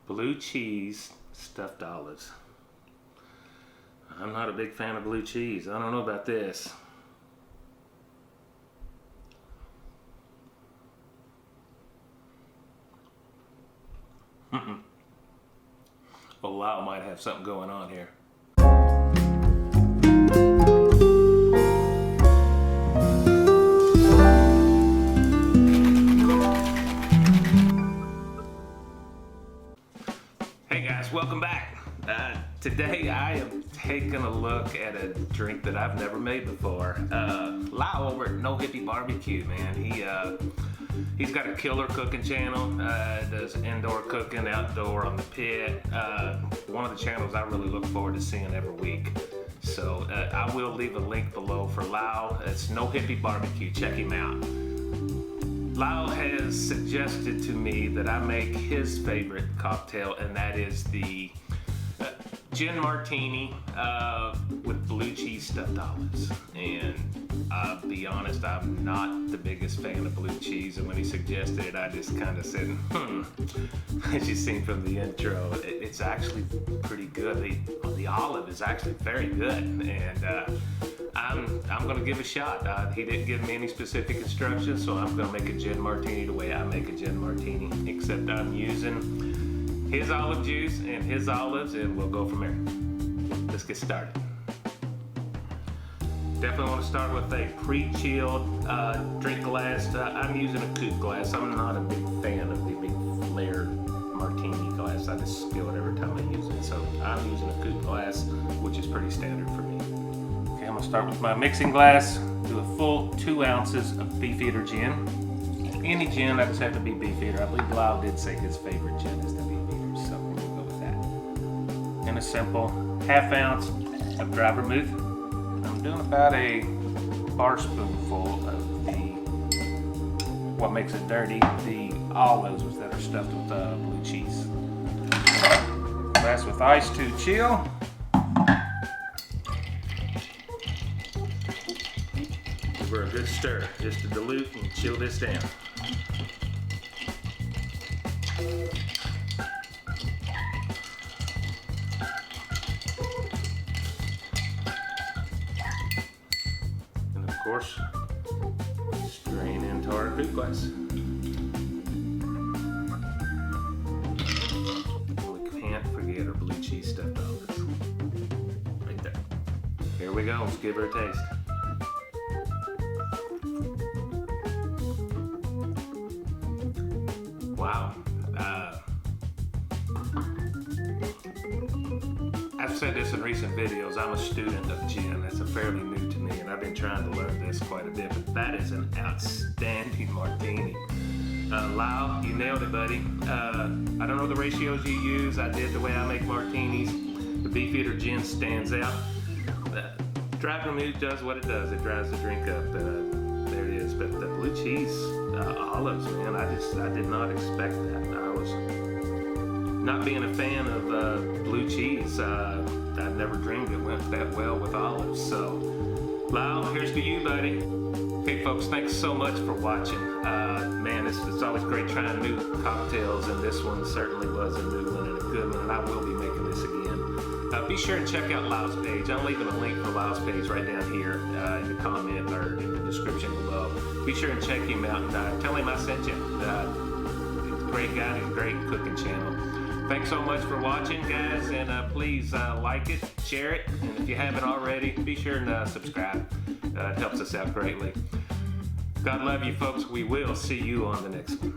Blue cheese stuffed olives. I'm not a big fan of blue cheese. I don't know about this. Well, Lyle might have something going on here. Hey guys, welcome back. Today I am taking a look at a drink that I've never made before. Lyle over at No Hippie BBQ, man. He's got a killer cooking channel. Does indoor cooking, outdoor, on the pit. One of the channels I really look forward to seeing every week. So I will leave a link below for Lyle. It's No Hippie BBQ. Check him out. Lyle has suggested to me that I make his favorite cocktail, and that is the Gin Martini with blue cheese stuffed olives. And I'll be honest, I'm not the biggest fan of blue cheese, and when he suggested it, I just kind of said, as you've seen from the intro, it's actually pretty good. The olive is actually very good, and I'm gonna give it a shot. He didn't give me any specific instructions, so I'm gonna make a gin martini the way I make a gin martini, except I'm using his olive juice and his olives, and we'll go from there. Let's get started. Definitely want to start with a pre-chilled drink glass. I'm using a coupe glass. I'm not a big fan of the big flared martini glass. I just spill it every time I use it. So I'm using a coupe glass, which is pretty standard for me. Okay, I'm gonna start with my mixing glass. Do a full 2 ounces of Beefeater gin. Any gin, I just have to be Beefeater. I believe Lyle did say his favorite gin is the Beefeater, so we'll go with that. And a simple 1/2 ounce of dry vermouth. I'm doing about a bar spoonful of what makes it dirty, the olives that are stuffed with blue cheese. Glass with ice to chill. Give her a good stir just to dilute and chill this down. And of course, strain into our coupe glass. We can't forget our blue cheese stuffed olives. Right there. Here we go. Let's give her a taste. Wow. I've said this in recent videos, I'm a student of gin. That's fairly new to me, and I've been trying to learn this quite a bit, but that is an outstanding martini. Lyle, you nailed it, buddy. I don't know the ratios you use. I did the way I make martinis. The Beefeater gin stands out. Dry vermouth does what it does. It dries the drink up. There it is. But the blue cheese olives, man, I did not expect that. I was not being a fan of blue cheese. I've never dreamed it went that well with olives. So, Lyle, here's to you, buddy. Hey, folks, thanks so much for watching. Man, it's always great trying new cocktails, and this one certainly was a new one and a good one, and I will be making this again. Be sure and check out Lyle's page. I'm leaving a link for Lyle's page right down here in the comment or in the description below. Be sure and check him out and tell him I sent you. He's a great guy and a great cooking channel. Thanks so much for watching, guys, and please like it, share it, and if you haven't already, be sure and subscribe. It helps us out greatly. God love you, folks. We will see you on the next one.